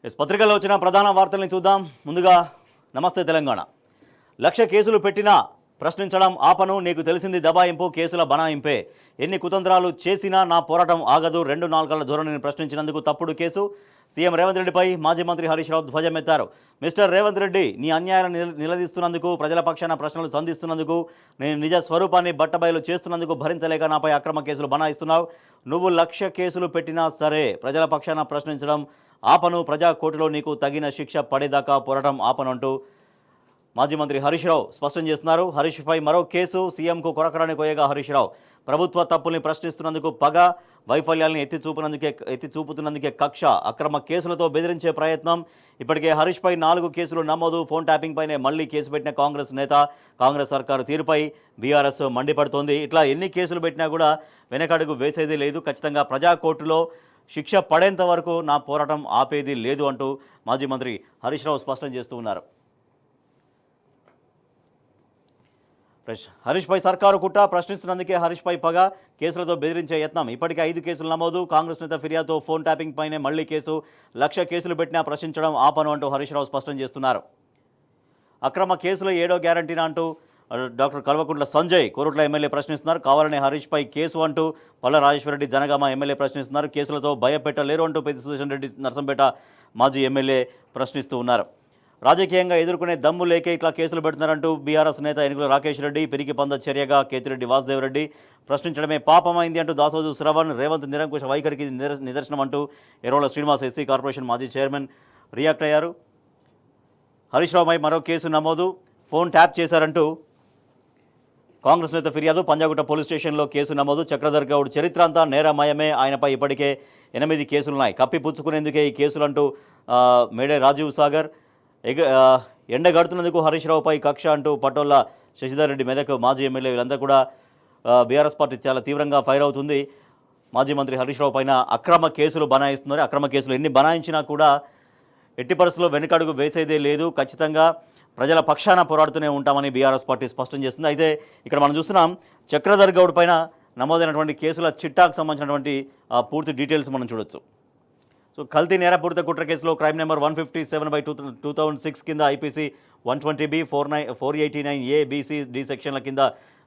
పత్రికల్లో వచ్చిన ప్రధాన వార్తల్ని చూద్దాం. ముందుగా నమస్తే తెలంగాణ. 1,00,000 కేసులు పెట్టినా ప్రశ్నించడం ఆపను, నీకు తెలిసింది దబాయింపు, కేసుల బనాయింపే. ఎన్ని కుతంత్రాలు చేసినా నా పోరాటం ఆగదు, 2 నాలుకల ధోరణిని ప్రశ్నించినందుకు తప్పుడు కేసు. సీఎం రేవంత్ రెడ్డిపై మాజీ మంత్రి హరీష్ రావు ధ్వజమెత్తారు. మిస్టర్ రేవంత్ రెడ్డి, నీ అన్యాయాలను నిలదీస్తున్నందుకు, ప్రజల పక్షాన ప్రశ్నలు సంధిస్తున్నందుకు, నేను నిజ స్వరూపాన్ని బట్టబయలు చేస్తున్నందుకు భరించలేక నాపై అక్రమ కేసులు బనాయిస్తున్నావు. నువ్వు 1,00,000 కేసులు పెట్టినా సరే ప్రజల పక్షాన ప్రశ్నించడం ఆపను, ప్రజా కోర్టులో నీకు తగిన శిక్ష పడేదాకా పోరాటం ఆపను అంటూ మాజీ మంత్రి హరీష్ రావు స్పష్టం చేస్తున్నారు. హరీష్పై మరో కేసు. సీఎంకు కొరకరాని కోయగా హరీష్ రావు ప్రభుత్వ తప్పుల్ని ప్రశ్నిస్తున్నందుకు పగ, వైఫల్యాల్ని ఎత్తి చూపుతున్నందుకే కక్ష, అక్రమ కేసులతో బెదిరించే ప్రయత్నం. ఇప్పటికే హరీష్పై 4 కేసులు నమోదు. ఫోన్ ట్యాపింగ్ పైనే మళ్లీ కేసు పెట్టిన కాంగ్రెస్ నేత. కాంగ్రెస్ సర్కారు తీరుపై బీఆర్ఎస్ మండిపడుతోంది. ఇట్లా ఎన్ని కేసులు పెట్టినా కూడా వెనకడుగు వేసేది లేదు. ఖచ్చితంగా ప్రజా కోర్టులో శిక్ష పడేంత వరకు నా పోరాటం ఆపేది లేదు అంటూ మాజీ మంత్రి హరీష్ రావు స్పష్టం చేస్తూ ఉన్నారు. హరీష్పై సర్కారు కుట్ర, ప్రశ్నిస్తున్నందుకే హరీష్పై పగ, కేసులతో బెదిరించే యత్నం. ఇప్పటికే 5 కేసులు నమోదు. కాంగ్రెస్ నేత ఫిర్యాదుతో ఫోన్ ట్యాపింగ్ పైనే మళ్లీ కేసు. 1,00,000 కేసులు పెట్టినా ప్రశ్నించడం ఆపను అంటూ హరీష్ రావు స్పష్టం చేస్తున్నారు. అక్రమ కేసుల 7వ గ్యారంటీనా అంటూ డాక్టర్ కల్వకుంట్ల సంజయ్ కోరుట్ల ఎమ్మెల్యే ప్రశ్నిస్తున్నారు. కావాలనే హరీష్పై కేసు అంటూ పల్ల రాజేశ్వరరెడ్డి జనగామ ఎమ్మెల్యే ప్రశ్నిస్తున్నారు. కేసులతో భయపెట్టలేరు అంటూ పెద్ది సుదర్శన్ రెడ్డి నర్సంపేట మాజీ ఎమ్మెల్యే ప్రశ్నిస్తూ ఉన్నారు. రాజకీయంగా ఎదుర్కొనే దమ్ము లేకే ఇట్లా కేసులు పెడుతున్నారంటూ బీఆర్ఎస్ నేత ఎనుగుల రాకేష్ రెడ్డి, పిరికి పంద చర్యగా కేతిరెడ్డి వాసుదేవరెడ్డి ప్రశ్నించడమే పాపమైంది అంటూ దాసోజు శ్రవణ్, రేవంత్ నిరంకుశ వైఖరికి నిదర్శనం అంటూ ఎర్రోల శ్రీనివాస్ ఎస్సీ కార్పొరేషన్ మాజీ చైర్మన్ రియాక్ట్ అయ్యారు. హరీష్ రావుపై మరో కేసు నమోదు. ఫోన్ ట్యాప్ చేశారంటూ కాంగ్రెస్ నేత ఫిర్యాదు. పంజాగుట్ట పోలీస్ స్టేషన్లో కేసు నమోదు. చక్రధర్ గౌడ్ చరిత్ర అంతా నేరమయమే, ఆయనపై ఇప్పటికే 8 కేసులున్నాయి. కప్పిపుచ్చుకునేందుకే ఈ కేసులంటూ మేడే రాజీవ్ సాగర్. ఎండగడుతున్నందుకు హరీష్ రావుపై కక్ష అంటూ పటోళ్ళ శశిధర్ రెడ్డి, మెదక్ మాజీ ఎమ్మెల్యే వీళ్ళంతా కూడా బీఆర్ఎస్ పార్టీ చాలా తీవ్రంగా ఫైర్ అవుతుంది. మాజీ మంత్రి హరీష్ రావు పైన అక్రమ కేసులు బనాయిస్తున్నారు. అక్రమ కేసులు ఎన్ని బనాయించినా కూడా ఎట్టి పరిస్థితుల్లో వెనుకడుగు వేసేదే లేదు. ఖచ్చితంగా ప్రజల పక్షాన పోరాడుతూనే ఉంటామని బీఆర్ఎస్ పార్టీ స్పష్టం చేస్తుంది. అయితే ఇక్కడ మనం చూస్తున్నాం చక్రధర్ గౌడ్ పైన నమోదైనటువంటి కేసుల చిట్టాకు సంబంధించినటువంటి పూర్తి డీటెయిల్స్ మనం చూడొచ్చు. సో కల్తీ నేరపూరిత కుట్ర కేసులో క్రైమ్ నెంబర్ 157/2006 కింద IPC 120B 489A BC D సెక్షన్ల కింద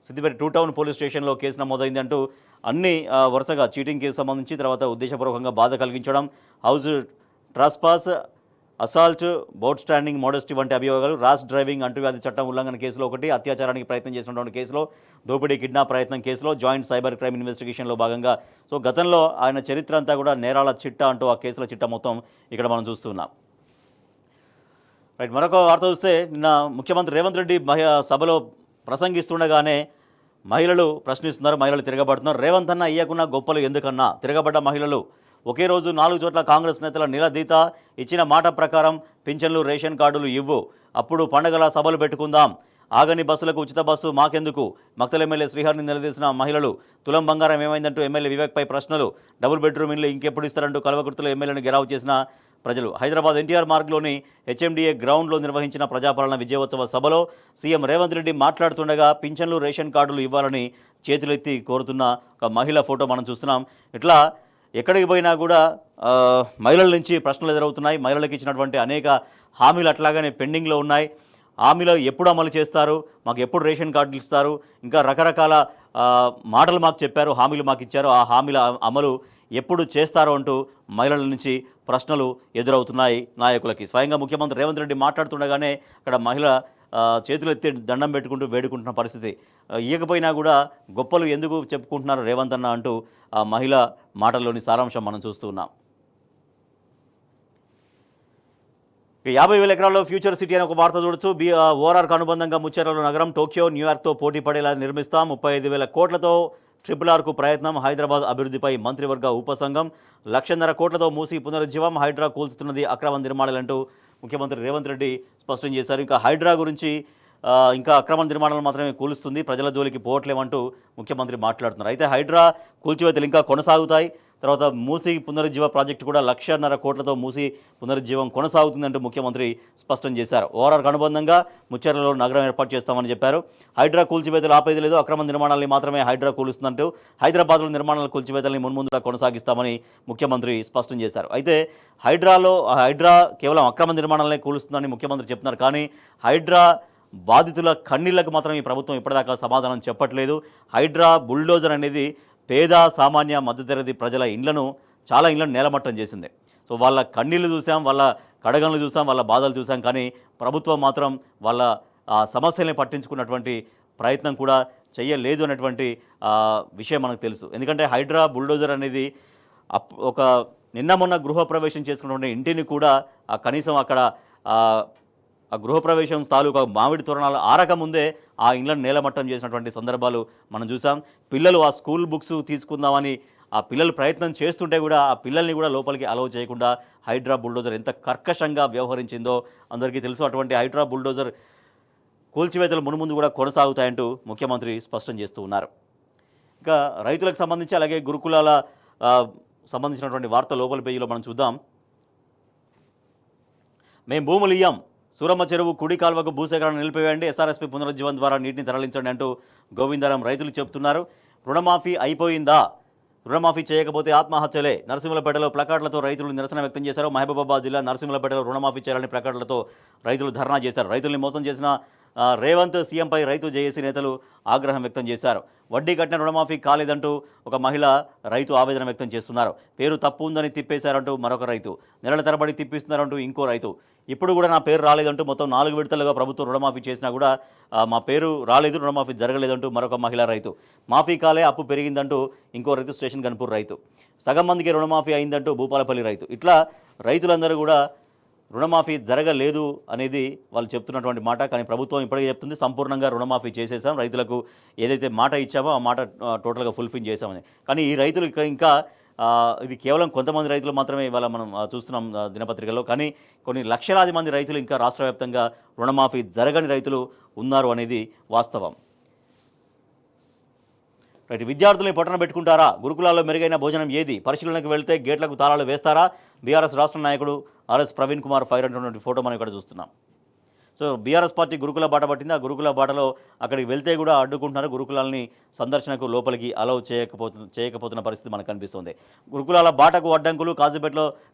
సిద్దిపేట 2 టౌన్ పోలీస్ స్టేషన్లో కేసు నమోదైంది అంటూ అన్ని వరుసగా చీటింగ్ కేసు సంబంధించి, తర్వాత ఉద్దేశపూర్వకంగా బాధ కలిగించడం, హౌస్ ట్రాస్పాస్, అసాల్ట్, బోట్ స్టాండింగ్ మోడెస్టీ వంటి అభియోగాలు, ర్యాష్ డ్రైవింగ్, అంటువ్యాధి చట్టం ఉల్లంఘన కేసులో ఒకటి, అత్యాచారానికి ప్రయత్నం చేసినటువంటి కేసులో, దోపిడీ కిడ్నాప్ ప్రయత్నం కేసులో, జాయింట్ సైబర్ క్రైమ్ ఇన్వెస్టిగేషన్లో భాగంగా. సో గతంలో ఆయన చరిత్ర అంతా కూడా నేరాల చిట్టా అంటూ ఆ కేసుల చిట్టా మొత్తం ఇక్కడ మనం చూస్తున్నాం. రైట్, మరొక వార్త చూస్తే నిన్న ముఖ్యమంత్రి రేవంత్ రెడ్డి సభలో ప్రసంగిస్తుండగానే మహిళలు ప్రశ్నిస్తున్నారు, మహిళలు తిరగబడుతున్నారు. రేవంత్ అన్న ఇయ్యకున్న గొప్పలు ఎందుకన్నా? తిరగబడ్డ మహిళలు ఒకే రోజు 4 చోట్ల కాంగ్రెస్ నేతల నిలదీత. ఇచ్చిన మాట ప్రకారం పింఛన్లు, రేషన్ కార్డులు ఇవ్వు, అప్పుడు పండగల సభలు పెట్టుకుందాం. ఆగని బస్సులకు ఉచిత బస్సు మాకెందుకు? మక్తల్ ఎమ్మెల్యే శ్రీహరిని నిలదీసిన మహిళలు. తులం బంగారం ఏమైందంటూ ఎమ్మెల్యే వివేక్పై ప్రశ్నలు. డబుల్ బెడ్రూమ్ ఇల్లు ఇంకెప్పుడు ఇస్తారంటూ కల్వకుర్తిలో ఎమ్మెల్యేను గెరావు చేసిన ప్రజలు. హైదరాబాద్ ఎన్టీఆర్ మార్గ్లోని HMDA గ్రౌండ్లో నిర్వహించిన ప్రజాపాలన విజయోత్సవ సభలో సీఎం రేవంత్ రెడ్డి మాట్లాడుతుండగా పింఛన్లు, రేషన్ కార్డులు ఇవ్వాలని చేతులెత్తి కోరుతున్న ఒక మహిళ ఫోటో మనం చూస్తున్నాం. ఇట్లా ఎక్కడికి పోయినా కూడా మహిళల నుంచి ప్రశ్నలు ఎదురవుతున్నాయి. మహిళలకు ఇచ్చినటువంటి అనేక హామీలు అట్లాగానే పెండింగ్లో ఉన్నాయి. హామీలు ఎప్పుడు అమలు చేస్తారు, మాకు ఎప్పుడు రేషన్ కార్డులు ఇస్తారు, ఇంకా రకరకాల మాటలు మాకు చెప్పారు, హామీలు మాకు ఇచ్చారు, ఆ హామీల అమలు ఎప్పుడు చేస్తారో అంటూ మహిళల నుంచి ప్రశ్నలు ఎదురవుతున్నాయి నాయకులకి. స్వయంగా ముఖ్యమంత్రి రేవంత్ రెడ్డి మాట్లాడుతుండగానే అక్కడ మహిళ చేతులు ఎత్తి దండం పెట్టుకుంటూ వేడుకుంటున్న పరిస్థితి. ఇయ్యకపోయినా కూడా గొప్పలు ఎందుకు చెప్పుకుంటున్నారు రేవంత్ అన్న అంటూ ఆ మహిళ మాటల్లోని సారాంశం మనం చూస్తున్నాం. 50,000 ఎకరాల్లో ఫ్యూచర్ సిటీ అని ఒక వార్త చూడొచ్చు. ఓఆర్ఆర్కు అనుబంధంగా ముచ్చెర్లలో నగరం, టోక్యో, న్యూయార్క్తో పోటీ పడేలా నిర్మిస్తాం. 35,000 కోట్లతో RRRకు ప్రయత్నం. హైదరాబాద్ అభివృద్ధిపై మంత్రివర్గ ఉపసంఘం. 1,50,000 కోట్లతో మూసి పునరుజ్జీవం. హైడ్రా కూల్చుతున్నది అక్రమ నిర్మాణాలంటూ ముఖ్యమంత్రి రేవంత్ రెడ్డి స్పష్టం చేశారు. ఇంకా హైడ్రా గురించి ఇంకా అక్రమ నిర్మాణాలు మాత్రమే కూలుస్తుంది, ప్రజల జోలికి పోవట్లేమంటూ ముఖ్యమంత్రి మాట్లాడుతున్నారు. అయితే హైడ్రా కూల్చివేతలు ఇంకా కొనసాగుతాయి. తర్వాత మూసీ పునరుజ్జీవ ప్రాజెక్టు కూడా 1,50,000 కోట్లతో మూసీ పునరుజ్జీవం కొనసాగుతుందంటూ ముఖ్యమంత్రి స్పష్టం చేశారు. ఓఆర్ఆర్కు అనుబంధంగా ముచ్చెర్లలో నగరం ఏర్పాటు చేస్తామని చెప్పారు. హైడ్రా కూల్చివేతలు ఆపేది లేదు, అక్రమ నిర్మాణాలని మాత్రమే హైడ్రా కూలుస్తుందంటూ హైదరాబాద్లో నిర్మాణాల కూల్చివేతల్ని మున్ముందుగా కొనసాగిస్తామని ముఖ్యమంత్రి స్పష్టం చేశారు. అయితే హైడ్రా కేవలం అక్రమ నిర్మాణాలనే కూలుస్తుందని ముఖ్యమంత్రి చెప్తున్నారు. కానీ హైడ్రా బాధితుల కన్నీళ్లకు మాత్రం ఈ ప్రభుత్వం ఇప్పటిదాకా సమాధానం చెప్పట్లేదు. హైడ్రా బుల్డోజర్ అనేది పేద సామాన్య మధ్యతరగతి ప్రజల చాలా ఇళ్లను నేలమట్టం చేసింది. సో వాళ్ళ కన్నీళ్లు చూసాం, వాళ్ళ కడగంలు చూసాం, వాళ్ళ బాధలు చూసాం. కానీ ప్రభుత్వం మాత్రం వాళ్ళ సమస్యల్ని పట్టించుకున్నటువంటి ప్రయత్నం కూడా చేయలేదు అనేటువంటి విషయం మనకు తెలుసు. ఎందుకంటే హైడ్రా బుల్డోజర్ అనేది ఒక నిన్న మొన్న గృహప్రవేశం చేసుకున్నటువంటి ఇంటిని కూడా కనీసం అక్కడ ఆ గృహప్రవేశం తాలూకా మామిడి తోరణాలు ఆరకముందే ఆ ఇళ్లను నేలమట్టం చేసినటువంటి సందర్భాలు మనం చూసాం. పిల్లలు ఆ స్కూల్ బుక్స్ తీసుకుందామని ఆ పిల్లలు ప్రయత్నం చేస్తుంటే కూడా ఆ పిల్లల్ని కూడా లోపలికి అలౌ చేయకుండా హైడ్రా బుల్డోజర్ ఎంత కర్కశంగా వ్యవహరించిందో అందరికీ తెలుసు. అటువంటి హైడ్రా బుల్డోజర్ కూల్చివేతలు మున్ముందు కూడా కొనసాగుతాయంటూ ముఖ్యమంత్రి స్పష్టం చేస్తూ ఉన్నారు. ఇంకా రైతులకు సంబంధించి అలాగే గురుకులాల సంబంధించినటువంటి వార్త లోపల పేజీలో మనం చూద్దాం. మేము భూములు ఇయ్యాం, సూరమ్మ చెరువు కుడి కాల్వకు భూసేకరణ నిలిపివేయండి, ఎస్ఆర్ఎస్పీ పునరుజ్జీవం ద్వారా నీటిని తరలించండి అంటూ గోవిందరాం రైతులు చెబుతున్నారు. రుణమాఫీ అయిపోయిందా? రుణమాఫీ చేయకపోతే ఆత్మహత్యలే. నరసింహులపేటలో ప్లకార్డులతో రైతులు నిరసన వ్యక్తం చేశారు. మహబూబాబాద్ జిల్లా నరసింహులపేటలో రుణమాఫీ చేయాలని ప్లకార్డులతో రైతులు ధర్నా చేశారు. రైతుల్ని మోసం చేసిన రేవంత్ సీఎంపై రైతు జేఏసీ నేతలు ఆగ్రహం వ్యక్తం చేశారు. వడ్డీ కట్టిన రుణమాఫీ కాలేదంటూ ఒక మహిళ రైతు ఆవేదన వ్యక్తం చేస్తున్నారు. పేరు తప్పు ఉందని తిప్పేశారంటూ మరొక రైతు, నెలల తరబడి తిప్పిస్తున్నారంటూ ఇంకో రైతు, ఇప్పుడు కూడా నా పేరు రాలేదంటూ మొత్తం 4 విడతలుగా ప్రభుత్వం రుణమాఫీ చేసినా కూడా మా పేరు రాలేదు, రుణమాఫీ జరగలేదంటూ మరొక మహిళా రైతు, మాఫీ కాలే అప్పు పెరిగిందంటూ ఇంకో రైతు స్టేషన్ గన్పూర్ రైతు, సగం మందికి రుణమాఫీ అయిందంటూ భూపాలపల్లి రైతు. ఇట్లా రైతులందరూ కూడా రుణమాఫీ జరగలేదు అనేది వాళ్ళు చెప్తున్నటువంటి మాట. కానీ ప్రభుత్వం ఇప్పటికే చెప్తుంది సంపూర్ణంగా రుణమాఫీ చేసేసాం, రైతులకు ఏదైతే మాట ఇచ్చామో ఆ మాట టోటల్గా ఫుల్ఫిల్ చేశామని. కానీ ఈ రైతులు ఇంకా ఇది కేవలం కొంతమంది రైతులు మాత్రమే ఇవాళ మనం చూస్తున్నాం దినపత్రికల్లో. కానీ కొన్ని లక్షలాది మంది రైతులు ఇంకా రాష్ట్ర వ్యాప్తంగా రుణమాఫీ జరగని రైతులు ఉన్నారు అనేది వాస్తవం. రైట్, విద్యార్థుల్ని పొట్టన పెట్టుకుంటారా? గురుకులాల్లో మెరుగైన భోజనం ఏది? పరిశీలనకు వెళ్తే గేట్లకు తాళాలు వేస్తారా? బీఆర్ఎస్ రాష్ట్ర నాయకుడు ఆర్ఎస్ ప్రవీణ్ కుమార్ ఫైర్ అంటున్నటువంటి ఫోటో మనం ఇక్కడ చూస్తున్నాం. సో బీఆర్ఎస్ పార్టీ గురుకుల బాట పట్టింది. ఆ గురుకుల బాటలో అక్కడికి వెళ్తే కూడా అడ్డుకుంటున్నారు. గురుకులాలని సందర్శనకు లోపలికి అలౌ చేయకపోతున్న పరిస్థితి మనకు కనిపిస్తుంది. గురుకులాల బాటకు అడ్డంకులు,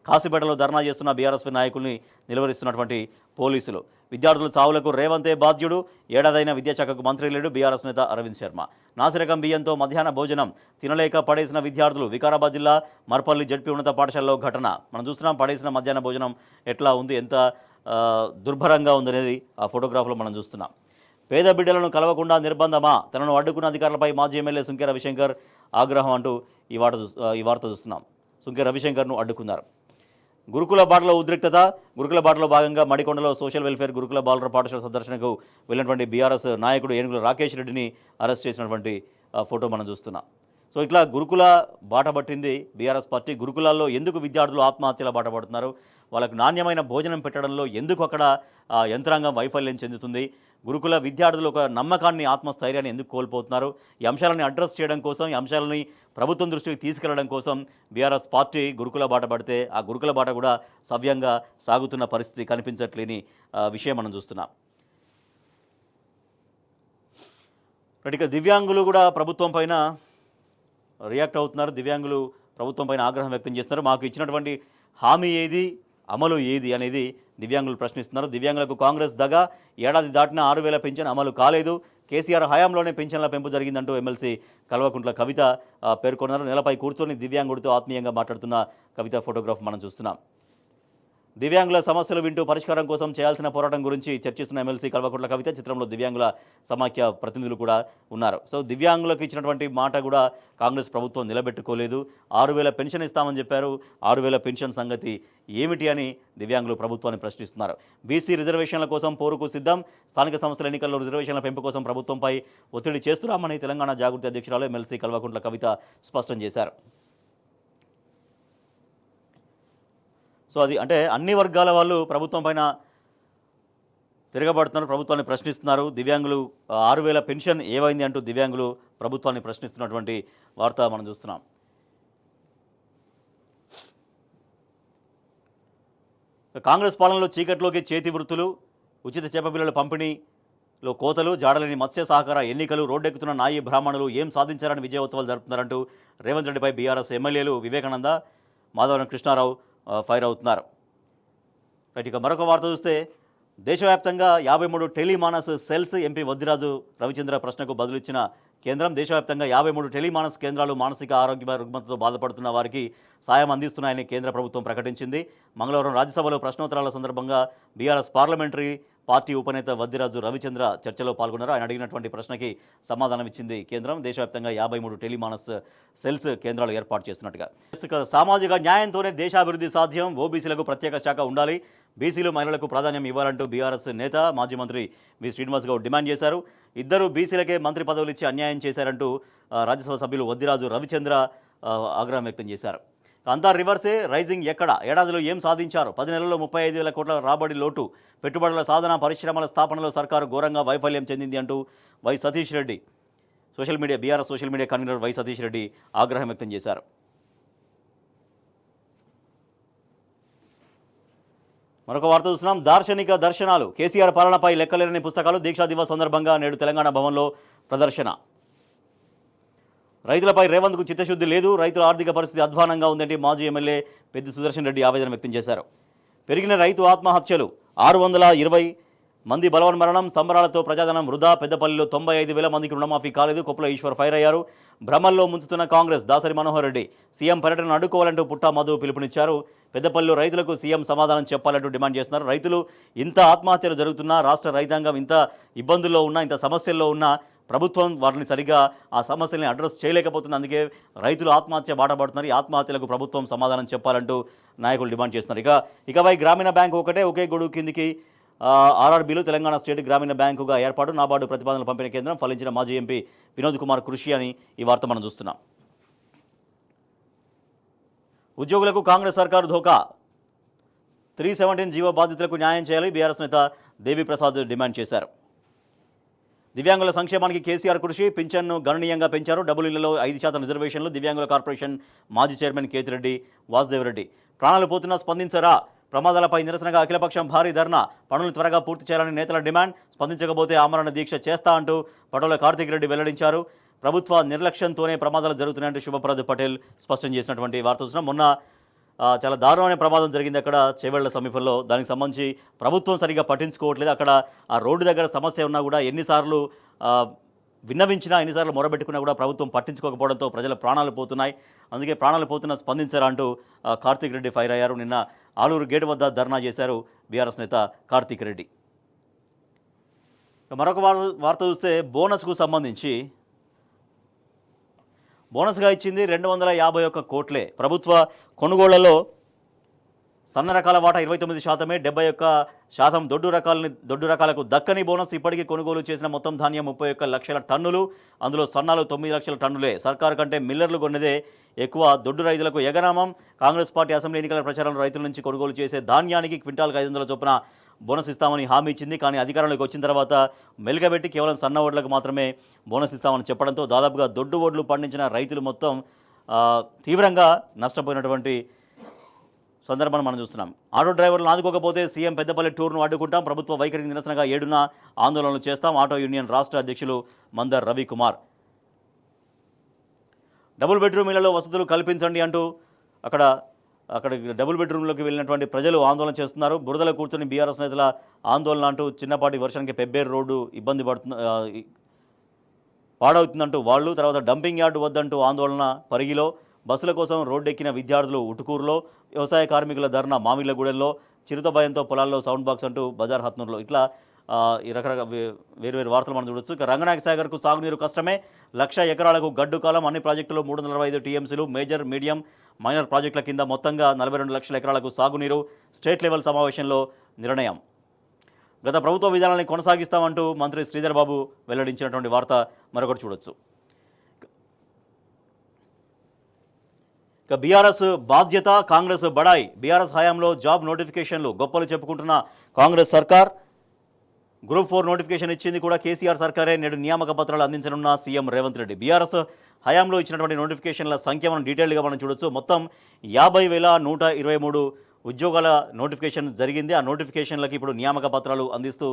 కాశీపేటలో ధర్నా చేస్తున్న బీఆర్ఎస్ నాయకుల్ని నిలువరిస్తున్నటువంటి పోలీసులు. విద్యార్థుల చావులకు రేవంతే బాధ్యుడు, ఏడాదైన విద్యాశాఖకు మంత్రి లేడు బీఆర్ఎస్ నేత అరవింద్ శర్మ. నాసిరకం బియ్యంతో మధ్యాహ్న భోజనం తినలేక పడేసిన విద్యార్థులు. వికారాబాద్ జిల్లా మర్పల్లి జడ్పీ ఉన్నత పాఠశాలలో ఘటన మనం చూస్తున్నాం. పడేసిన మధ్యాహ్న భోజనం ఎట్లా ఉంది, ఎంత దుర్భరంగా ఉందనేది ఆ ఫోటోగ్రాఫ్లో మనం చూస్తున్నాం. పేద బిడ్డలను కలవకుండా నిర్బంధమా? తనను అడ్డుకున్న అధికారులపై మాజీ ఎమ్మెల్యే సుంకె రవిశంకర్ ఆగ్రహం అంటూ ఈ వార్త చూస్తున్నాం. సుంకె రవిశంకర్ను అడ్డుకున్నారు. గురుకుల బాటలో ఉద్రిక్తత. గురుకుల బాటలో భాగంగా మడికొండలో సోషల్ వెల్ఫేర్ గురుకుల బాలుర పాఠశాల సందర్శనకు వెళ్ళినటువంటి బీఆర్ఎస్ నాయకుడు ఏనుగుల రాకేష్ రెడ్డిని అరెస్ట్ చేసినటువంటి ఫోటో మనం చూస్తున్నాం. సో ఇట్లా గురుకుల బాట పట్టింది బీఆర్ఎస్ పార్టీ. గురుకులాల్లో ఎందుకు విద్యార్థులు ఆత్మహత్యల బాట పడుతున్నారు? వాళ్ళకు నాణ్యమైన భోజనం పెట్టడంలో ఎందుకు అక్కడ యంత్రాంగం వైఫల్యం చెందుతుంది? గురుకుల విద్యార్థులు ఒక నమ్మకాన్ని, ఆత్మస్థైర్యాన్ని ఎందుకు కోల్పోతున్నారు? ఈ అంశాలని అడ్రస్ చేయడం కోసం, ఈ అంశాలని ప్రభుత్వం దృష్టికి తీసుకెళ్లడం కోసం బీఆర్ఎస్ పార్టీ గురుకుల బాట పడితే ఆ గురుకుల బాట కూడా సవ్యంగా సాగుతున్న పరిస్థితి కనిపించట్లేని విషయం మనం చూస్తున్నాం. ఇక దివ్యాంగులు కూడా ప్రభుత్వం పైన రియాక్ట్ అవుతున్నారు. దివ్యాంగులు ప్రభుత్వం పైన ఆగ్రహం వ్యక్తం చేస్తున్నారు. మాకు ఇచ్చినటువంటి హామీ ఏది, అమలు ఏది అనేది దివ్యాంగులు ప్రశ్నిస్తున్నారు. దివ్యాంగులకు కాంగ్రెస్ దగా, ఏడాది దాటిన 6,000 పింఛన్ అమలు కాలేదు. కేసీఆర్ హయాంలోనే పింఛన్ల పెంపు జరిగిందంటూ ఎమ్మెల్సీ కల్వకుంట్ల కవిత పేర్కొన్నారు. నెలపై కూర్చొని దివ్యాంగుడితో ఆత్మీయంగా మాట్లాడుతున్న కవిత ఫోటోగ్రాఫ్ మనం చూస్తున్నాం. దివ్యాంగుల సమస్యలు వింటూ పరిష్కారం కోసం చేయాల్సిన పోరాటం గురించి చర్చిస్తున్న ఎమ్మెల్సీ కల్వకుంట్ల కవిత. చిత్రంలో దివ్యాంగుల సమాఖ్య ప్రతినిధులు కూడా ఉన్నారు. సో దివ్యాంగులకు ఇచ్చినటువంటి మాట కూడా కాంగ్రెస్ ప్రభుత్వం నిలబెట్టుకోలేదు. 6,000 పెన్షన్ ఇస్తామని చెప్పారు. 6,000 పెన్షన్ సంగతి ఏమిటి అని దివ్యాంగులు ప్రభుత్వాన్ని ప్రశ్నిస్తున్నారు. బీసీ రిజర్వేషన్ల కోసం పోరుకు సిద్ధం. స్థానిక సంస్థల ఎన్నికల్లో రిజర్వేషన్ల పెంపు కోసం ప్రభుత్వంపై ఒత్తిడి చేస్తున్నామని తెలంగాణ జాగృతి అధ్యక్షురాలు ఎమ్మెల్సీ కల్వకుంట్ల కవిత స్పష్టం చేశారు. సో అది అంటే అన్ని వర్గాల వాళ్ళు ప్రభుత్వం పైన తిరగబడుతున్నారు, ప్రభుత్వాన్ని ప్రశ్నిస్తున్నారు. దివ్యాంగులు 6,000 పెన్షన్ ఏమైంది అంటూ దివ్యాంగులు ప్రభుత్వాన్ని ప్రశ్నిస్తున్నటువంటి వార్త మనం చూస్తున్నాం. కాంగ్రెస్ పాలనలో చీకట్లోకి చేతి వృత్తులు, ఉచిత చేప పిల్లల పంపిణీలో కోతలు, జాడలేని మత్స్య సహకార ఎన్నికలు, రోడ్డెక్కుతున్న నాయి బ్రాహ్మణులు ఏం సాధించారని విజయోత్సవాలు జరుపుతున్నారంటూ రేవంత్ రెడ్డిపై బీఆర్ఎస్ ఎమ్మెల్యేలు వివేకానంద, మాధవరం కృష్ణారావు ఫైర్ అవుతున్నారు. రైట్, ఇక మరొక వార్త చూస్తే దేశవ్యాప్తంగా 53 టెలిమానస్ సెల్స్ ఎంపీ వద్దిరాజు రవిచంద్ర ప్రశ్నకు బదులిచ్చిన కేంద్రం. దేశవ్యాప్తంగా 53 టెలిమానస్ కేంద్రాలు మానసిక ఆరోగ్య రుగ్మతతో బాధపడుతున్న వారికి సాయం అందిస్తున్నాయని కేంద్ర ప్రభుత్వం ప్రకటించింది. మంగళవారం రాజ్యసభలో ప్రశ్నోత్తరాల సందర్భంగా బీఆర్ఎస్ పార్లమెంటరీ పార్టీ ఉపనేత వద్దిరాజు రవిచంద్ర చర్చలో పాల్గొన్నారు. ఆయన అడిగినటువంటి ప్రశ్నకి సమాధానం ఇచ్చింది కేంద్రం. దేశవ్యాప్తంగా 53 టెలిమానస్ సెల్స్ కేంద్రాలు ఏర్పాటు చేస్తున్నట్టుగా. సామాజిక న్యాయంతోనే దేశాభివృద్ధి సాధ్యం, ఓబీసీలకు ప్రత్యేక శాఖ ఉండాలి, బీసీలు మహిళలకు ప్రాధాన్యం ఇవ్వాలంటూ బీఆర్ఎస్ నేత మాజీ మంత్రి వి శ్రీనివాస్ గౌడ్ డిమాండ్ చేశారు. ఇద్దరు బీసీలకే మంత్రి పదవులు ఇచ్చి అన్యాయం చేశారంటూ రాజ్యసభ సభ్యులు వద్దిరాజు రవిచంద్ర ఆగ్రహం వ్యక్తం చేశారు. అంతా రివర్సే, రైజింగ్ ఎక్కడ, ఏడాదిలో ఏం సాధించారు, 10 నెలల్లో 35,000 కోట్ల రాబడి లోటు, పెట్టుబడుల సాధన, పరిశ్రమల స్థాపనలో సర్కారు ఘోరంగా వైఫల్యం చెందింది అంటూ Y Satish Reddy BRS social media convener Y Satish Reddy ఆగ్రహం వ్యక్తం చేశారు. మరొక వార్త చూస్తున్నాం. దార్శనిక దర్శనాలు, కేసీఆర్ పాలనపై లెక్కలేని పుస్తకాలు దీక్షా దివస్ సందర్భంగా నేడు తెలంగాణ భవన్లో ప్రదర్శన. రైతులపై రేవంత్కు చిత్తశుద్ధి లేదు, రైతుల ఆర్థిక పరిస్థితి అధ్వానంగా ఉందంటే మాజీ ఎమ్మెల్యే పెద్ది సుదర్శన్ రెడ్డి ఆవేదన వ్యక్తం చేశారు. పెరిగిన రైతు ఆత్మహత్యలు, 620 మంది బలవన్మరణం, సంబరాలతో ప్రజాధనం వృధా, పెద్దపల్లిలో 95,000 మందికి రుణమాఫీ కాలేదు, కొప్పుల ఈశ్వర్ ఫైర్ అయ్యారు. భ్రమల్లో ముంచుతున్న కాంగ్రెస్, దాసరి మనోహర్ రెడ్డి సీఎం పర్యటనను అడ్డుకోవాలంటూ పుట్టా మధు పిలుపునిచ్చారు. పెద్దపల్లిలో రైతులకు సీఎం సమాధానం చెప్పాలంటూ డిమాండ్ చేస్తున్నారు. రైతులు ఇంత ఆత్మహత్యలు జరుగుతున్నా, రాష్ట్ర రైతాంగం ఇంత ఇబ్బందుల్లో ఉన్నా, ఇంత సమస్యల్లో ఉన్నా ప్రభుత్వం వారిని సరిగ్గా ఆ సమస్యల్ని అడ్రస్ చేయలేకపోతుంది. అందుకే రైతులు ఆత్మహత్య బాటపడుతున్నారు. ఈ ఆత్మహత్యలకు ప్రభుత్వం సమాధానం చెప్పాలంటూ నాయకులు డిమాండ్ చేస్తున్నారు. ఇకపై గ్రామీణ బ్యాంకు ఒకే గొడుగు కిందికి ఆర్ఆర్బీలు తెలంగాణ స్టేట్ గ్రామీణ బ్యాంకుగా ఏర్పాటు, నాబార్డు ప్రతిపాదనలు పంపిన కేంద్రం, ఫలించిన మాజీ ఎంపీ వినోద్ కుమార్ కృషి అని ఈ వార్త మనం చూస్తున్నాం. ఉద్యోగులకు కాంగ్రెస్ సర్కారు ధోకా, 317 జీవో బాధితులకు న్యాయం చేయాలి, బీఆర్ఎస్ నేత దేవిప్రసాద్ డిమాండ్ చేశారు. దివ్యాంగుల సంక్షేమానికి కేసీఆర్ కృషి, పింఛన్ను గణనీయంగా పెంచారు, డబుల్ ఇళ్లలో 5% రిజర్వేషన్లు, దివ్యాంగుల కార్పొరేషన్ మాజీ చైర్మన్ కేతిరెడ్డి వాసుదేవరెడ్డి. ప్రాణాలు పోతున్నా స్పందించరా, ప్రమాదాలపై నిరసనగా అఖిలపక్షం భారీ ధర్నా, పనులు త్వరగా పూర్తి చేయాలని నేతల డిమాండ్, స్పందించకపోతే ఆమరణ దీక్ష చేస్తా అంటూ పటోల కార్తీక్ రెడ్డి వెల్లడించారు. ప్రభుత్వ నిర్లక్ష్యంతోనే ప్రమాదాలు జరుగుతున్నాయంటూ శుభప్రద్ పటేల్ స్పష్టం చేసినటువంటి వార్త చూస్తున్నాం. మొన్న చాలా దారుణమైన ప్రమాదం జరిగింది అక్కడ చేవెళ్ల సమీపంలో. దానికి సంబంధించి ప్రభుత్వం సరిగ్గా పట్టించుకోవట్లేదు. అక్కడ ఆ రోడ్డు దగ్గర సమస్య ఉన్నా కూడా ఎన్నిసార్లు విన్నవించినా, ఎన్నిసార్లు మొరబెట్టుకున్నా కూడా ప్రభుత్వం పట్టించుకోకపోవడంతో ప్రజల ప్రాణాలు పోతున్నాయి. అందుకే ప్రాణాలు పోతున్నా స్పందించారా అంటూ కార్తీక్ రెడ్డి ఫైర్ అయ్యారు. నిన్న ఆలూరు గేటు వద్ద ధర్నా చేశారు బీఆర్ఎస్ నేత కార్తీక్ రెడ్డి. మరొక వార్త చూస్తే బోనస్కు సంబంధించి బోనస్గా ఇచ్చింది 251 కోట్లే. ప్రభుత్వ కొనుగోళ్లలో సన్న రకాల వాటా 29%, 71% దొడ్డు రకాలకు దక్కని బోనస్. ఇప్పటికీ కొనుగోలు చేసిన మొత్తం ధాన్యం 31 లక్షల టన్నులు, అందులో సన్నాలు 9 లక్షల టన్నులే. సర్కారు కంటే మిల్లర్లు కొన్నదే ఎక్కువ. దొడ్డు రైతులకు ఎగనామం. కాంగ్రెస్ పార్టీ అసెంబ్లీ ఎన్నికల ప్రచారంలో రైతుల నుంచి కొనుగోలు చేసే ధాన్యానికి క్వింటాల్కి 500 చొప్పున బోనస్ ఇస్తామని హామీ ఇచ్చింది. కానీ అధికారంలోకి వచ్చిన తర్వాత మెలుగబెట్టి కేవలం సన్న ఓడ్లకు మాత్రమే బోనస్ ఇస్తామని చెప్పడంతో దాదాపుగా దొడ్డు ఓడ్లు పండించిన రైతులు మొత్తం తీవ్రంగా నష్టపోయినటువంటి సందర్భాన్ని మనం చూస్తున్నాం. ఆటో డ్రైవర్లను ఆదుకోకపోతే సీఎం పెద్దపల్లి టూర్ను అడ్డుకుంటాం, ప్రభుత్వ వైఖరికి నిరసనగా 7న ఆందోళనలు చేస్తాం. ఆటో యూనియన్ రాష్ట్ర అధ్యక్షులు మందర్ రవికుమార్. డబుల్ బెడ్రూమ్ ఇళ్లలో వసతులు కల్పించండి అంటూ అక్కడ డబుల్ బెడ్రూమ్లోకి వెళ్ళినటువంటి ప్రజలు ఆందోళన చేస్తున్నారు. బురదలో కూర్చొని బీఆర్ఎస్ నేతల ఆందోళన అంటూ చిన్నపాటి వర్షానికి పెబ్బేరు రోడ్డు ఇబ్బంది పాడవుతుందంటూ వాళ్ళు, తర్వాత డంపింగ్ యార్డు వద్దంటూ ఆందోళన పరిగిలో, బస్సుల కోసం రోడ్డెక్కిన విద్యార్థులు ఉటుకూరులో, వ్యవసాయ కార్మికుల ధర్నా మామిళ్లగూడెంలో, చిరుత భయంతో పొలాల్లో సౌండ్ బాక్స్ అంటూ బజార్ హత్నూరులో. ఇట్లా ఈ రకరకాల వేరు వార్తలు మనం చూడొచ్చు. ఇక రంగనాయక సాగర్కు సాగునీరు కష్టమే, 1,00,000 ఎకరాలకు గడ్డు కాలం, అన్ని ప్రాజెక్టులు 345 టీఎంసీలు, మేజర్, మీడియం, మైనర్ ప్రాజెక్టుల కింద మొత్తంగా 42 లక్షల ఎకరాలకు సాగునీరు. స్టేట్ లెవెల్ సమావేశంలో నిర్ణయం. గత ప్రభుత్వ విధానాన్ని కొనసాగిస్తామంటూ మంత్రి శ్రీధర్ బాబు వెల్లడించినటువంటి వార్త మరొకటి చూడొచ్చు. ఇక బీఆర్ఎస్ బాధ్యత, కాంగ్రెస్ బడాయి. బీఆర్ఎస్ హయాంలో జాబ్ నోటిఫికేషన్లు గొప్పలు చెప్పుకుంటున్న కాంగ్రెస్ సర్కార్ గ్రూప్ 4 నోటిఫికేషన్ ఇచ్చింది కూడా కేసీఆర్ సర్కారే. నేడు నియామక పత్రాలు అందించనున్న సీఎం రేవంత్ రెడ్డి. బీఆర్ఎస్ హయాంలో ఇచ్చినటువంటి నోటిఫికేషన్ల సంఖ్య మనం డీటెయిల్గా మనం చూడొచ్చు. మొత్తం 50,123 ఉద్యోగాల నోటిఫికేషన్ జరిగింది. ఆ నోటిఫికేషన్లకి ఇప్పుడు నియామక పత్రాలు అందిస్తూ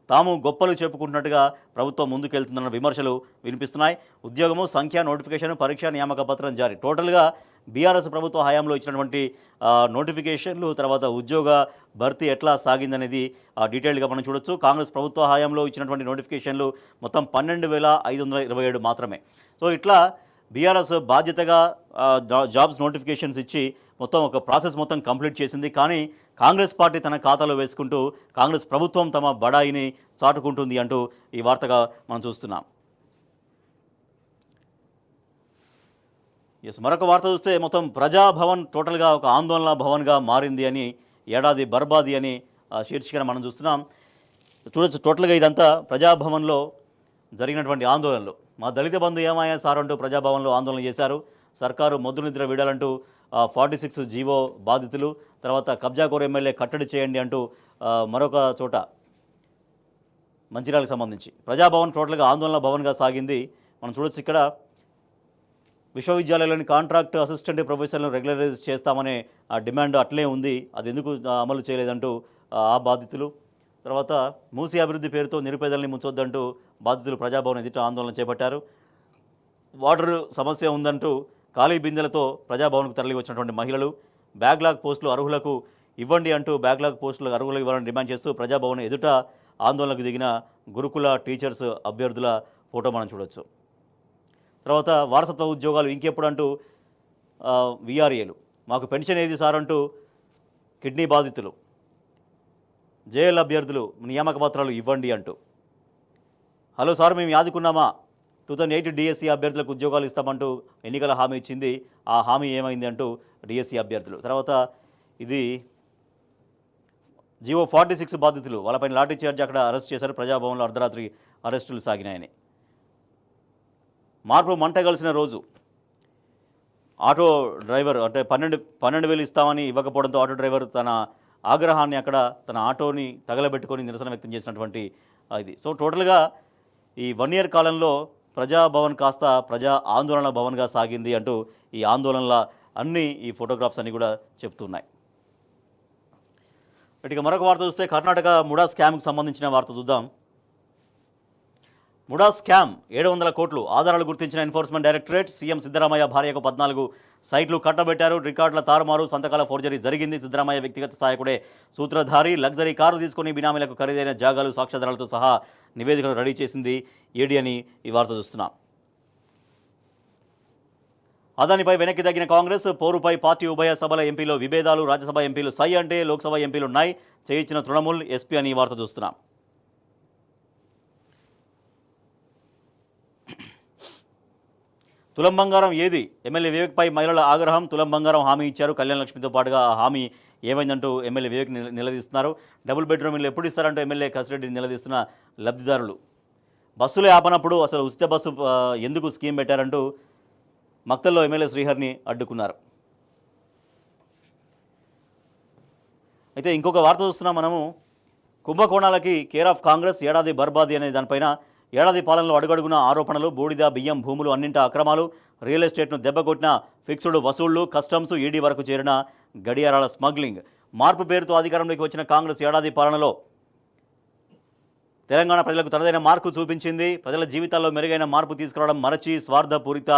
తాము గొప్పలు చెప్పుకుంటున్నట్టుగా ప్రభుత్వం ముందుకెళ్తుందన్న విమర్శలు వినిపిస్తున్నాయి. ఉద్యోగము, సంఖ్య, నోటిఫికేషన్, పరీక్ష, నియామక పత్రం జారీ. టోటల్గా బీఆర్ఎస్ ప్రభుత్వ హయాంలో ఇచ్చినటువంటి నోటిఫికేషన్లు, తర్వాత ఉద్యోగ భర్తీ ఎట్లా సాగిందనేది డీటెయిల్డ్గా మనం చూడొచ్చు. కాంగ్రెస్ ప్రభుత్వ హయాంలో ఇచ్చినటువంటి నోటిఫికేషన్లు మొత్తం 12,527 మాత్రమే. సో ఇట్లా బీఆర్ఎస్ బాధ్యతగా జాబ్స్ నోటిఫికేషన్స్ ఇచ్చి మొత్తం ఒక ప్రాసెస్ మొత్తం కంప్లీట్ చేసింది. కానీ కాంగ్రెస్ పార్టీ తన ఖాతాలో వేసుకుంటూ కాంగ్రెస్ ప్రభుత్వం తమ బడాయిని చాటుకుంటుంది అంటూ ఈ వార్తగా మనం చూస్తున్నాం. మరొక వార్త చూస్తే మొత్తం ప్రజాభవన్ టోటల్గా ఒక ఆందోళన భవన్గా మారింది అని, ఏడాది బర్బాది అని శీర్షికన మనం చూస్తున్నాం. చూడొచ్చు టోటల్గా ఇదంతా ప్రజాభవన్లో జరిగినటువంటి ఆందోళనలు. మా దళిత బంధు ఏమయ్యా సార్ అంటూ ప్రజాభవన్లో ఆందోళన చేశారు. సర్కారు మొద్దు నిద్ర వీడాలంటూ 46 జీవో బాధితులు, తర్వాత కబ్జాకోరు ఎమ్మెల్యే కట్టడి చేయండి అంటూ మరొక చోట మంచిర్యాలకు సంబంధించి ప్రజాభవన్ టోటల్గా ఆందోళన భవన్గా సాగింది. మనం చూడొచ్చు ఇక్కడ విశ్వవిద్యాలయాల్లోని కాంట్రాక్ట్ అసిస్టెంట్ ప్రొఫెసర్లను రెగ్యులరైజ్ చేస్తామనే డిమాండ్ అట్లే ఉంది. అది ఎందుకు అమలు చేయలేదంటూ ఆ బాధితులు, తర్వాత మూసీ అభివృద్ధి పేరుతో నిరుపేదల్ని ముంచొద్దంటూ బాధితులు ప్రజాభవన్ ఎదుట ఆందోళన చేపట్టారు. వాటర్ సమస్య ఉందంటూ ఖాళీ బిందెలతో ప్రజాభవన్కు తరలి వచ్చినటువంటి మహిళలు బ్యాక్లాగ్ పోస్టులు అర్హులకు ఇవ్వండి అంటూ బ్యాక్లాగ్ పోస్టులు అర్హులకు ఇవ్వాలని డిమాండ్ చేస్తూ ప్రజాభవన్ ఎదుట ఆందోళనకు దిగిన గురుకుల టీచర్స్ అభ్యర్థుల ఫోటో మనం చూడొచ్చు. తర్వాత వారసత్వ ఉద్యోగాలు ఇంకెప్పుడు అంటూ వీఆర్ఏలు, మాకు పెన్షన్ ఏది సార్ అంటూ కిడ్నీ బాధితులు, జేఎల్ అభ్యర్థులు నియామక పత్రాలు ఇవ్వండి అంటూ. హలో సార్ మేము యాదుకున్నామా, 2008 డిఎస్సి అభ్యర్థులకు ఉద్యోగాలు ఇస్తామంటూ ఎన్నికల హామీ ఇచ్చింది, ఆ హామీ ఏమైంది అంటూ డిఎస్సి అభ్యర్థులు. తర్వాత ఇది జీవో 46 బాధితులు, వాళ్ళపైన లాఠీ చార్జ్ అక్కడ అరెస్ట్ చేశారు. ప్రజాభవన్లో అర్ధరాత్రి అరెస్టులు సాగినాయని. మార్పు మంట కలిసిన రోజు, ఆటో డ్రైవర్ అంటే 12,000 ఇస్తామని ఇవ్వకపోవడంతో ఆటో డ్రైవర్ తన ఆగ్రహాన్ని అక్కడ తన ఆటోని తగలబెట్టుకొని నిరసన వ్యక్తం చేసినటువంటి ఇది. సో టోటల్గా ఈ 1 ఇయర్ కాలంలో ప్రజాభవన్ కాస్త ప్రజా ఆందోళన భవన్గా సాగింది అంటూ ఈ ఆందోళనల అన్నీ ఈ ఫోటోగ్రాఫ్స్ అన్నీ కూడా చెప్తున్నాయి. ఇక మరొక వార్త చూస్తే కర్ణాటక ముడా స్కామ్కి సంబంధించిన వార్త చూద్దాం. ముడా స్కామ్ 700 కోట్లు ఆధారాలు గుర్తించిన ఎన్ఫోర్స్మెంట్ డైరెక్టరేట్. సీఎం సిద్ధరామయ్య భార్యకు 14 సైట్లు కట్టబెట్టారు. రికార్డుల తారుమారు, సంతకాల ఫోర్జరీ జరిగింది. సిద్ధరామయ్య వ్యక్తిగత సహాయకుడే సూత్రధారి. లగ్జరీ కారు తీసుకుని బినామీలకు ఖరీదైన జాగాలు, సాక్ష్యాధారాలతో సహా నివేదికను రెడీ చేసింది ఈడీ అని ఈ వార్త చూస్తున్నాం. అదానిపై వెనక్కి తగ్గిన కాంగ్రెస్, పోరుపై పార్టీ ఉభయ సభల ఎంపీలో విభేదాలు. రాజ్యసభ ఎంపీలు సై అంటే లోక్సభ ఎంపీలు నై చేయించిన తృణమూల్ ఎస్పీ అని ఈ వార్త చూస్తున్నాం. తులం బంగారం ఏది? ఎమ్మెల్యే వివేక్పై మహిళల ఆగ్రహం. తులం బంగారం హామీ ఇచ్చారు కళ్యాణ లక్ష్మితో పాటుగా ఆ హామీ ఏమైందంటూ ఎమ్మెల్యే వివేక్ నిలదీస్తున్నారు. డబుల్ బెడ్రూమ్ ఇల్లు ఎప్పుడు ఇస్తారంటూ ఎమ్మెల్యే కసిరెడ్డిని నిలదీస్తున్న లబ్ధిదారులు. బస్సులే ఆపనప్పుడు అసలు ఉచిత బస్సు ఎందుకు స్కీమ్ పెట్టారంటూ మక్తల్లో ఎమ్మెల్యే శ్రీహరిని అడ్డుకున్నారు. అయితే ఇంకొక వార్త చూస్తున్నాం మనము. కుంభకోణాలకి కేర్ ఆఫ్ కాంగ్రెస్, ఏడాది బర్బాది అనే దానిపైన ఏడాది పాలనలో అడుగడుగున ఆరోపణలు. బూడిద, బియ్యం, భూములు అన్నింట అక్రమాలు. రియల్ ఎస్టేట్ను దెబ్బకొట్టిన ఫిక్స్డ్ వసూళ్లు, కస్టమ్స్, ఈడీ వరకు చేరిన గడియారాల స్మగ్లింగ్. మార్పు పేరుతో అధికారంలోకి వచ్చిన కాంగ్రెస్ ఏడాది పాలనలో తెలంగాణ ప్రజలకు తనదైన మార్పు చూపించింది. ప్రజల జీవితాల్లో మెరుగైన మార్పు తీసుకురావడం మరచి స్వార్థపూరిత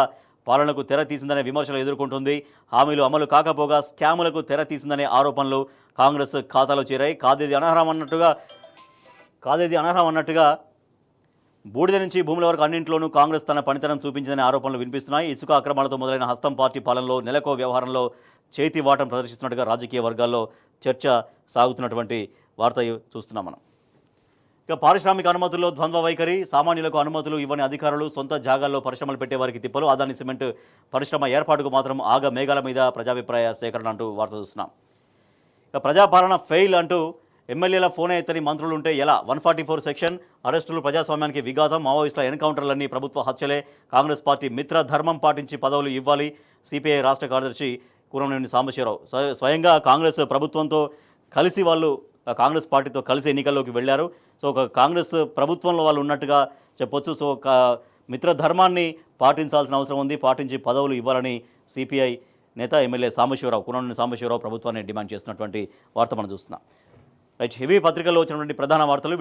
పాలనకు తెర తీసిందనే విమర్శలు ఎదుర్కొంటుంది. హామీలు అమలు కాకపోగా స్కాములకు తెర తీసిందనే ఆరోపణలు కాంగ్రెస్ ఖాతాలో చేరాయి. కాదేది అనర్హం అన్నట్టుగా బూడిద నుంచి భూముల వరకు అన్నింటిలోనూ కాంగ్రెస్ తన పనితనం చూపించిందనే ఆరోపణలు వినిపిస్తున్నాయి. ఇసుక అక్రమాలతో మొదలైన హస్తం పార్టీ పాలనలో నెలకో వ్యవహారంలో చేతివాటం ప్రదర్శిస్తున్నట్టుగా రాజకీయ వర్గాల్లో చర్చ సాగుతున్నటువంటి వార్త చూస్తున్నాం మనం. ఇక పారిశ్రామిక అనుమతుల్లో ద్వంద్వ వైఖరి. సామాన్యులకు అనుమతులు ఇవ్వని అధికారులు, సొంత జాగాల్లో పరిశ్రమలు పెట్టే వారికి తిప్పలు. అదాని సిమెంట్ పరిశ్రమ ఏర్పాటుకు మాత్రం ఆగ మేఘాల మీద ప్రజాభిప్రాయ సేకరణ అంటూ వార్త చూస్తున్నాం. ఇక ప్రజాపాలన ఫెయిల్ అంటూ ఎమ్మెల్యేల ఫోనే ఎత్తని మంత్రులు ఉంటే ఎలా? 144 సెక్షన్. అరెస్టులు ప్రజాస్వామ్యానికి విఘాతం. మావోయిస్టుల ఎన్కౌంటర్లన్నీ ప్రభుత్వ హత్యలే. కాంగ్రెస్ పార్టీ మిత్ర ధర్మం పాటించి పదవులు ఇవ్వాలి. సిపిఐ రాష్ట్ర కార్యదర్శి కూరంనేని సాంబశివరావు. స్వయంగా కాంగ్రెస్ ప్రభుత్వంతో కలిసి వాళ్ళు కాంగ్రెస్ పార్టీతో కలిసి ఎన్నికల్లోకి వెళ్ళారు. సో ఒక కాంగ్రెస్ ప్రభుత్వంలో వాళ్ళు ఉన్నట్టుగా చెప్పొచ్చు. సో మిత్రధర్మాన్ని పాటించాల్సిన అవసరం ఉంది. పాటించి పదవులు ఇవ్వాలని సిపిఐ నేత ఎమ్మెల్యే సాంబశివరావు కూనంనేని సాంబశివరావు ప్రభుత్వాన్ని డిమాండ్ చేస్తున్నటువంటి వార్త మనం చూస్తున్నాం. రైట్, ఇవి పత్రికల్లో వచ్చినటువంటి ప్రధాన వార్తలు.